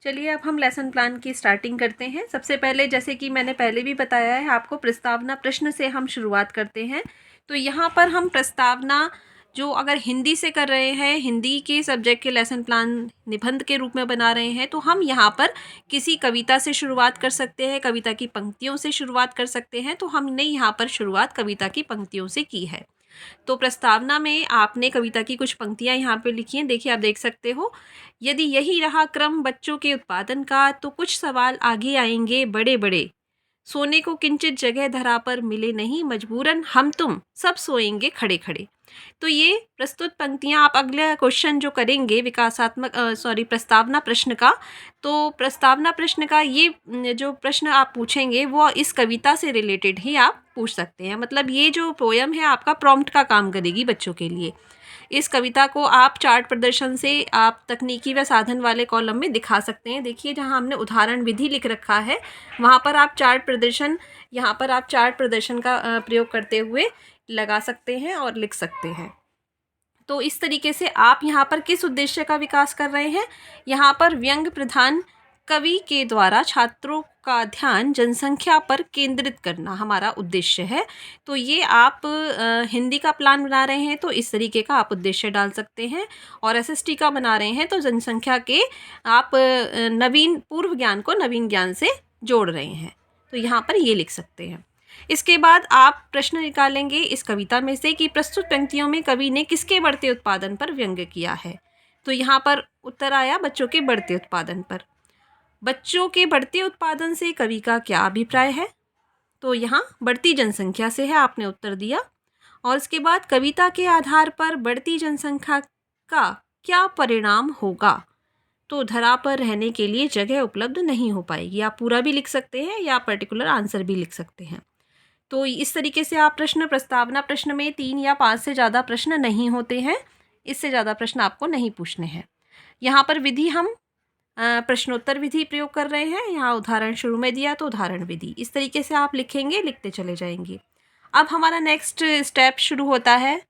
चलिए अब हम लेसन प्लान की स्टार्टिंग करते हैं। सबसे पहले जैसे कि मैंने पहले भी बताया है आपको, प्रस्तावना प्रश्न से हम शुरुआत करते हैं। तो यहाँ पर हम प्रस्तावना जो अगर हिंदी से कर रहे हैं, हिंदी के सब्जेक्ट के लेसन प्लान निबंध के रूप में बना रहे हैं, तो हम यहाँ पर किसी कविता से शुरुआत कर सकते हैं, कविता की पंक्तियों से शुरुआत कर सकते हैं। तो हमने यहाँ पर शुरुआत कविता की पंक्तियों से की है। तो प्रस्तावना में आपने कविता की कुछ पंक्तियाँ यहाँ पे लिखी हैं, देखिए आप देख सकते हो। यदि यही रहा क्रम बच्चों के उत्पादन का, तो कुछ सवाल आगे आएंगे बड़े बड़े। सोने को किंचित जगह धरा पर मिले नहीं, मजबूरन हम तुम सब सोएंगे खड़े खड़े। तो ये प्रस्तुत पंक्तियाँ आप अगला क्वेश्चन जो करेंगे विकासात्मक प्रस्तावना प्रश्न का, तो प्रस्तावना प्रश्न का ये जो प्रश्न आप पूछेंगे वो इस कविता से रिलेटेड ही आप पूछ सकते हैं। मतलब ये जो पोयम है आपका प्रॉम्प्ट का काम करेगी बच्चों के लिए। इस कविता को आप चार्ट प्रदर्शन से आप तकनीकी व साधन वाले कॉलम में दिखा सकते हैं। देखिए जहाँ हमने उदाहरण विधि लिख रखा है, वहाँ पर आप चार्ट प्रदर्शन, यहाँ पर आप चार्ट प्रदर्शन का प्रयोग करते हुए लगा सकते हैं और लिख सकते हैं। तो इस तरीके से आप यहाँ पर किस उद्देश्य का विकास कर रहे हैं, यहाँ पर व्यंग्य प्रधान कवि के द्वारा छात्रों का ध्यान जनसंख्या पर केंद्रित करना हमारा उद्देश्य है। तो ये आप हिंदी का प्लान बना रहे हैं तो इस तरीके का आप उद्देश्य डाल सकते हैं, और एसएसटी का बना रहे हैं तो जनसंख्या के आप नवीन पूर्व ज्ञान को नवीन ज्ञान से जोड़ रहे हैं, तो यहाँ पर ये लिख सकते हैं। इसके बाद आप प्रश्न निकालेंगे इस कविता में से कि प्रस्तुत पंक्तियों में कवि ने किसके बढ़ते उत्पादन पर व्यंग्य किया है। तो यहाँ पर उत्तर आया बच्चों के बढ़ते उत्पादन पर। बच्चों के बढ़ते उत्पादन से कवि का क्या अभिप्राय है, तो यहाँ बढ़ती जनसंख्या से है, आपने उत्तर दिया। और इसके बाद कविता के आधार पर बढ़ती जनसंख्या का क्या परिणाम होगा, तो धरा पर रहने के लिए जगह उपलब्ध नहीं हो पाएगी। आप पूरा भी लिख सकते हैं या पर्टिकुलर आंसर भी लिख सकते हैं। तो इस तरीके से आप प्रश्न, प्रस्तावना प्रश्न में 3 या 5 से ज़्यादा प्रश्न नहीं होते हैं, इससे ज़्यादा प्रश्न आपको नहीं पूछने हैं। यहाँ पर विधि हम प्रश्नोत्तर विधि प्रयोग कर रहे हैं। यहाँ उदाहरण शुरू में दिया तो उदाहरण विधि, इस तरीके से आप लिखेंगे, लिखते चले जाएंगे। अब हमारा नेक्स्ट स्टेप शुरू होता है,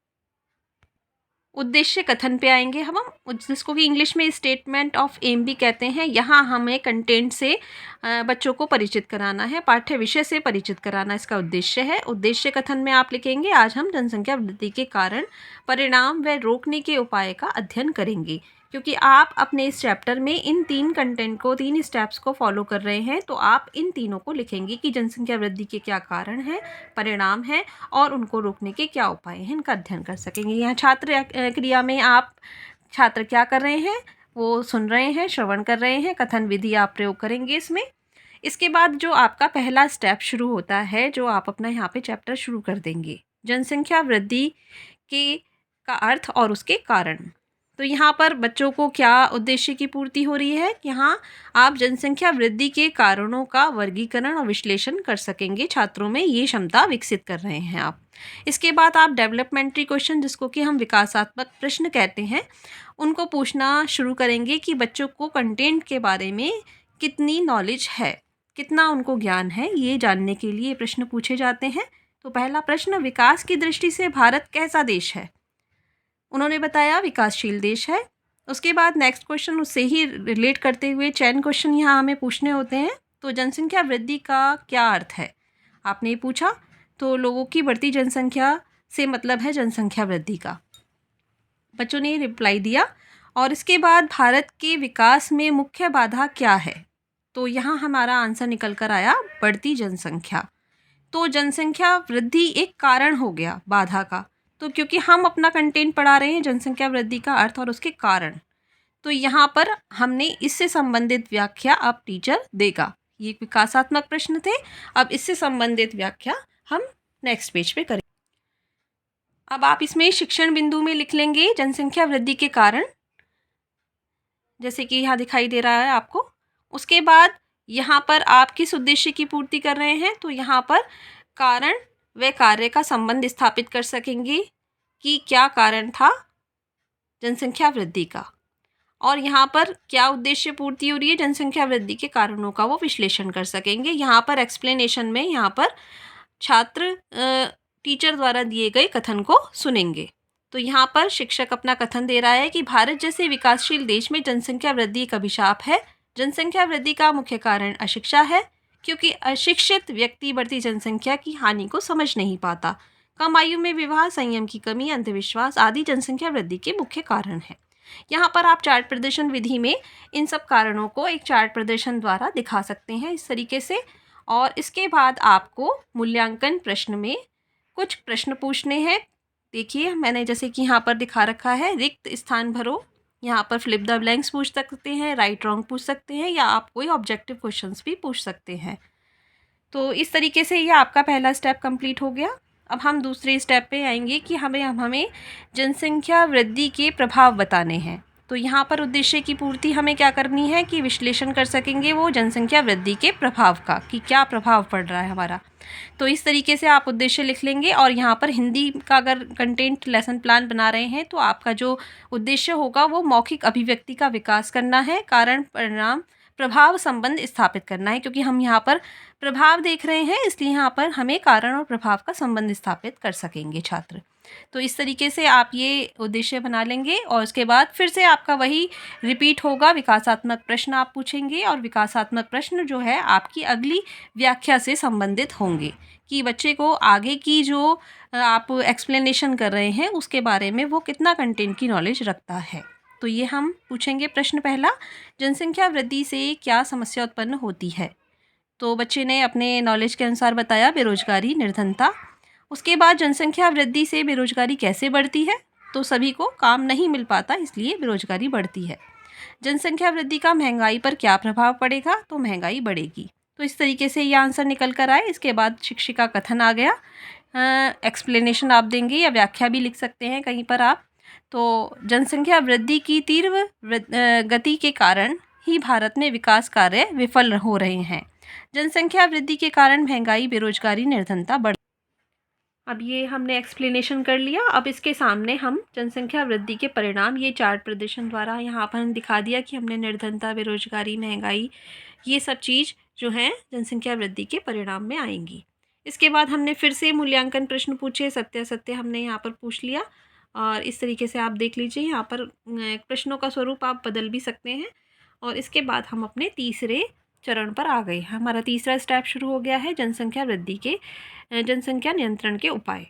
उद्देश्य कथन पे आएंगे हम, जिसको कि इंग्लिश में स्टेटमेंट ऑफ एम भी कहते हैं। यहाँ हमें कंटेंट से बच्चों को परिचित कराना है, पाठ्य विषय से परिचित कराना इसका उद्देश्य है। उद्देश्य कथन में आप लिखेंगे, आज हम जनसंख्या वृद्धि के कारण, परिणाम व रोकने के उपाय का अध्ययन करेंगे। क्योंकि आप अपने इस चैप्टर में इन 3 कंटेंट को, 3 स्टेप्स को फॉलो कर रहे हैं, तो आप इन तीनों को लिखेंगे कि जनसंख्या वृद्धि के क्या कारण हैं, परिणाम हैं और उनको रोकने के क्या उपाय हैं, इनका अध्ययन कर सकेंगे। यहाँ छात्र क्रिया में आप छात्र क्या कर रहे हैं, वो सुन रहे हैं, श्रवण कर रहे हैं, कथन विधि आप प्रयोग करेंगे इसमें। इसके बाद जो आपका पहला स्टेप शुरू होता है, जो आप अपना यहाँ पे चैप्टर शुरू कर देंगे, जनसंख्या वृद्धि के का अर्थ और उसके कारण। तो यहाँ पर बच्चों को क्या उद्देश्य की पूर्ति हो रही है, यहाँ आप जनसंख्या वृद्धि के कारणों का वर्गीकरण और विश्लेषण कर सकेंगे, छात्रों में ये क्षमता विकसित कर रहे हैं आप। इसके बाद आप डेवलपमेंट्री क्वेश्चन, जिसको कि हम विकासात्मक प्रश्न कहते हैं, उनको पूछना शुरू करेंगे कि बच्चों को कंटेंट के बारे में कितनी नॉलेज है, कितना उनको ज्ञान है, ये जानने के लिए प्रश्न पूछे जाते हैं। तो पहला प्रश्न, विकास की दृष्टि से भारत कैसा देश है, उन्होंने बताया विकासशील देश है। उसके बाद नेक्स्ट क्वेश्चन उससे ही रिलेट करते हुए चयन क्वेश्चन यहाँ हमें पूछने होते हैं। तो जनसंख्या वृद्धि का क्या अर्थ है, आपने ये पूछा, तो लोगों की बढ़ती जनसंख्या से मतलब है जनसंख्या वृद्धि का, बच्चों ने रिप्लाई दिया। और इसके बाद भारत के विकास में मुख्य बाधा क्या है, तो यहाँ हमारा आंसर निकल कर आया बढ़ती जनसंख्या। तो जनसंख्या वृद्धि एक कारण हो गया बाधा का, तो क्योंकि हम अपना कंटेंट पढ़ा रहे हैं जनसंख्या वृद्धि का अर्थ और उसके कारण, तो यहाँ पर हमने इससे संबंधित व्याख्या अब टीचर देगा। ये विकासात्मक प्रश्न थे, अब इससे संबंधित व्याख्या हम नेक्स्ट पेज पे करेंगे। अब आप इसमें शिक्षण बिंदु में लिख लेंगे जनसंख्या वृद्धि के कारण, जैसे कि यहाँ दिखाई दे रहा है आपको। उसके बाद यहाँ पर आप किस उद्देश्य की पूर्ति कर रहे हैं, तो यहाँ पर कारण व कार्य का संबंध स्थापित कर सकेंगे कि क्या कारण था जनसंख्या वृद्धि का, और यहाँ पर क्या उद्देश्य पूर्ति हो रही है जनसंख्या वृद्धि के कारणों का, वो विश्लेषण कर सकेंगे। यहाँ पर एक्सप्लेनेशन में यहाँ पर छात्र टीचर द्वारा दिए गए कथन को सुनेंगे। तो यहाँ पर शिक्षक अपना कथन दे रहा है कि भारत जैसे विकासशील देश में जनसंख्या वृद्धि एक अभिशाप है, जनसंख्या वृद्धि का मुख्य कारण अशिक्षा है, क्योंकि अशिक्षित व्यक्ति बढ़ती जनसंख्या की हानि को समझ नहीं पाता। कम आयु में विवाह, संयम की कमी, अंधविश्वास आदि जनसंख्या वृद्धि के मुख्य कारण हैं। यहाँ पर आप चार्ट प्रदर्शन विधि में इन सब कारणों को एक चार्ट प्रदर्शन द्वारा दिखा सकते हैं इस तरीके से। और इसके बाद आपको मूल्यांकन प्रश्न में कुछ प्रश्न पूछने हैं। देखिए, मैंने जैसे कि यहाँ पर दिखा रखा है, रिक्त स्थान भरो। यहाँ पर फ्लिप द ब्लैंक्स पूछ सकते हैं, राइट रॉन्ग पूछ सकते हैं, या आप कोई ऑब्जेक्टिव क्वेश्चंस भी पूछ सकते हैं। तो इस तरीके से ये आपका पहला स्टेप कंप्लीट हो गया। अब हम दूसरे स्टेप पे आएंगे कि हमें जनसंख्या वृद्धि के प्रभाव बताने हैं। तो यहाँ पर उद्देश्य की पूर्ति हमें क्या करनी है कि विश्लेषण कर सकेंगे वो जनसंख्या वृद्धि के प्रभाव का, कि क्या प्रभाव पड़ रहा है हमारा। तो इस तरीके से आप उद्देश्य लिख लेंगे। और यहाँ पर हिंदी का अगर कंटेंट लेसन प्लान बना रहे हैं तो आपका जो उद्देश्य होगा वो मौखिक अभिव्यक्ति का विकास करना है, कारण परिणाम प्रभाव संबंध स्थापित करना है। क्योंकि हम यहाँ पर प्रभाव देख रहे हैं, इसलिए यहाँ पर हमें कारण और प्रभाव का संबंध स्थापित कर सकेंगे छात्र। तो इस तरीके से आप ये उद्देश्य बना लेंगे। और उसके बाद फिर से आपका वही रिपीट होगा, विकासात्मक प्रश्न आप पूछेंगे। और विकासात्मक प्रश्न जो है आपकी अगली व्याख्या से संबंधित होंगे, कि बच्चे को आगे की जो आप एक्सप्लेनेशन कर रहे हैं उसके बारे में वो कितना कंटेंट की नॉलेज रखता है। तो ये हम पूछेंगे प्रश्न पहला, जनसंख्या वृद्धि से क्या समस्या उत्पन्न होती है। तो बच्चे ने अपने नॉलेज के अनुसार बताया, बेरोजगारी, निर्धनता। उसके बाद जनसंख्या वृद्धि से बेरोजगारी कैसे बढ़ती है, तो सभी को काम नहीं मिल पाता, इसलिए बेरोजगारी बढ़ती है। जनसंख्या वृद्धि का महंगाई पर क्या प्रभाव पड़ेगा, तो महंगाई बढ़ेगी। तो इस तरीके से ये आंसर निकल कर आए। इसके बाद शिक्षिका कथन आ गया, एक्सप्लेनेशन आप देंगे या व्याख्या भी लिख सकते हैं कहीं पर आप। तो जनसंख्या वृद्धि की तीव्र गति के कारण ही भारत में विकास कार्य विफल हो रहे हैं। जनसंख्या वृद्धि के कारण महंगाई, बेरोजगारी, निर्धनता बढ़। अब ये हमने एक्सप्लेनेशन कर लिया। अब इसके सामने हम जनसंख्या वृद्धि के परिणाम ये चार्ट प्रदर्शन द्वारा यहाँ पर हम दिखा दिया कि हमने निर्धनता, बेरोजगारी, महंगाई, ये सब चीज़ जो हैं जनसंख्या वृद्धि के परिणाम में आएंगी। इसके बाद हमने फिर से मूल्यांकन प्रश्न पूछे, सत्य हमने यहाँ पर पूछ लिया। और इस तरीके से आप देख लीजिए, यहाँ पर प्रश्नों का स्वरूप आप बदल भी सकते हैं। और इसके बाद हम अपने तीसरे चरण पर आ गए। हमारा तीसरा स्टेप शुरू हो गया है, जनसंख्या वृद्धि के जनसंख्या नियंत्रण के उपाय।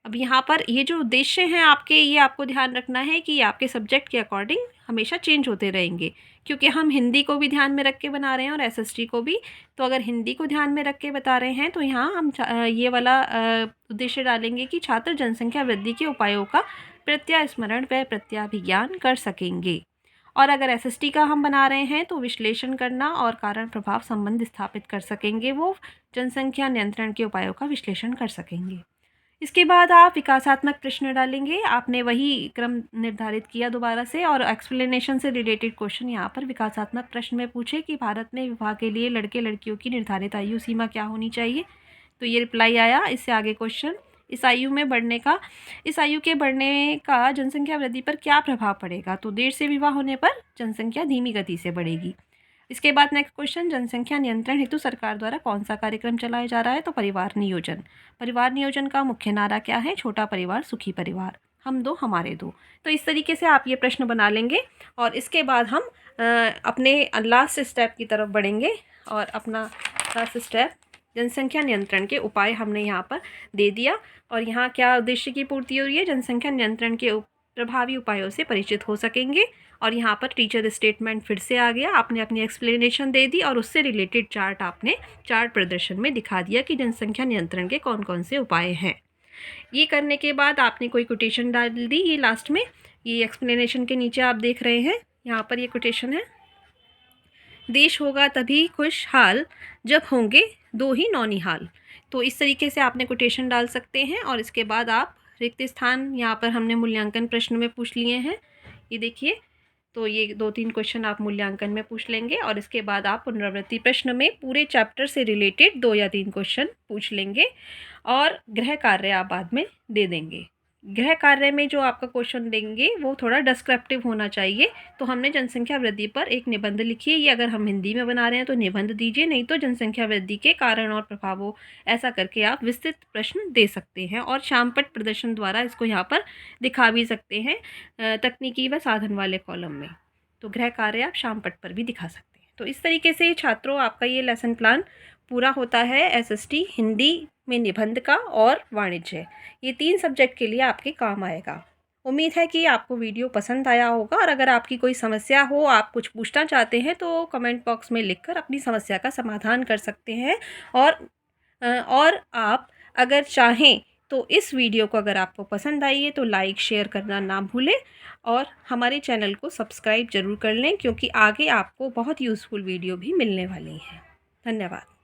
अब यहाँ पर ये जो उद्देश्य हैं आपके, ये आपको ध्यान रखना है कि आपके सब्जेक्ट के अकॉर्डिंग हमेशा चेंज होते रहेंगे, क्योंकि हम हिंदी को भी ध्यान में रख के बना रहे हैं और एसएसटी को भी। तो अगर हिंदी को ध्यान में रख के बता रहे हैं तो यहाँ हम ये वाला उद्देश्य डालेंगे कि छात्र जनसंख्या वृद्धि के उपायों का प्रत्यास्मरण व प्रत्याभिज्ञान कर सकेंगे। और अगर एसएसटी का हम बना रहे हैं तो विश्लेषण करना और कारण प्रभाव संबंध स्थापित कर सकेंगे, वो जनसंख्या नियंत्रण के उपायों का विश्लेषण कर सकेंगे। इसके बाद आप विकासात्मक प्रश्न डालेंगे। आपने वही क्रम निर्धारित किया दोबारा से, और एक्सप्लेनेशन से रिलेटेड क्वेश्चन यहाँ पर विकासात्मक प्रश्न में पूछे कि भारत में विवाह के लिए लड़के लड़कियों की निर्धारित आयु सीमा क्या होनी चाहिए। तो ये रिप्लाई आया। इससे आगे क्वेश्चन, इस आयु के बढ़ने का जनसंख्या वृद्धि पर क्या प्रभाव पड़ेगा। तो देर से विवाह होने पर जनसंख्या धीमी गति से बढ़ेगी। इसके बाद नेक्स्ट क्वेश्चन, जनसंख्या नियंत्रण हेतु सरकार द्वारा कौन सा कार्यक्रम चलाया जा रहा है। तो परिवार नियोजन। परिवार नियोजन का मुख्य नारा क्या है, छोटा परिवार सुखी परिवार, हम दो हमारे दो। तो इस तरीके से आप ये प्रश्न बना लेंगे। और इसके बाद हम अपने लास्ट स्टेप की तरफ बढ़ेंगे। और अपना लास्ट स्टेप, जनसंख्या नियंत्रण के उपाय हमने यहाँ पर दे दिया। और यहाँ क्या उद्देश्य की पूर्ति हो रही है, जनसंख्या नियंत्रण के प्रभावी उपायों से परिचित हो सकेंगे। और यहाँ पर टीचर स्टेटमेंट फिर से आ गया, आपने अपनी एक्सप्लेनेशन दे दी और उससे रिलेटेड चार्ट आपने चार्ट प्रदर्शन में दिखा दिया कि जनसंख्या नियंत्रण के कौन कौन से उपाय हैं। ये करने के बाद आपने कोई कोटेशन डाल दी। ये लास्ट में ये एक्सप्लेनेशन के नीचे आप देख रहे हैं, यहाँ पर ये कोटेशन है, देश होगा तभी खुशहाल जब होंगे दो ही नौनिहाल। तो इस तरीके से आपने कोटेशन डाल सकते हैं। और इसके बाद आप रिक्त स्थान यहाँ पर हमने मूल्यांकन प्रश्न में पूछ लिए हैं, ये देखिए। तो ये 2-3 क्वेश्चन आप मूल्यांकन में पूछ लेंगे। और इसके बाद आप पुनरावृत्ति प्रश्न में पूरे चैप्टर से रिलेटेड 2 या 3 क्वेश्चन पूछ लेंगे। और गृह कार्य आप बाद में दे देंगे। गृह कार्य में जो आपका क्वेश्चन देंगे वो थोड़ा डिस्क्रिप्टिव होना चाहिए। तो हमने जनसंख्या वृद्धि पर एक निबंध लिखिए। ये अगर हम हिंदी में बना रहे हैं तो निबंध दीजिए, नहीं तो जनसंख्या वृद्धि के कारण और प्रभावों, ऐसा करके आप विस्तृत प्रश्न दे सकते हैं। और शामपट प्रदर्शन द्वारा इसको यहाँ पर दिखा भी सकते हैं तकनीकी व साधन वाले कॉलम में। तो गृह कार्य आप शामपट पर भी दिखा सकते हैं। तो इस तरीके से छात्रों आपका ये लेसन प्लान पूरा होता है एसएसटी हिंदी में निबंध का और वाणिज्य, ये 3 सब्जेक्ट के लिए आपके काम आएगा। उम्मीद है कि आपको वीडियो पसंद आया होगा, और अगर आपकी कोई समस्या हो, आप कुछ पूछना चाहते हैं, तो कमेंट बॉक्स में लिखकर अपनी समस्या का समाधान कर सकते हैं। और आप अगर चाहें तो इस वीडियो को अगर आपको पसंद आई है तो लाइक शेयर करना ना भूलें, और हमारे चैनल को सब्सक्राइब ज़रूर कर लें, क्योंकि आगे आपको बहुत यूज़फुल वीडियो भी मिलने वाली हैं। धन्यवाद।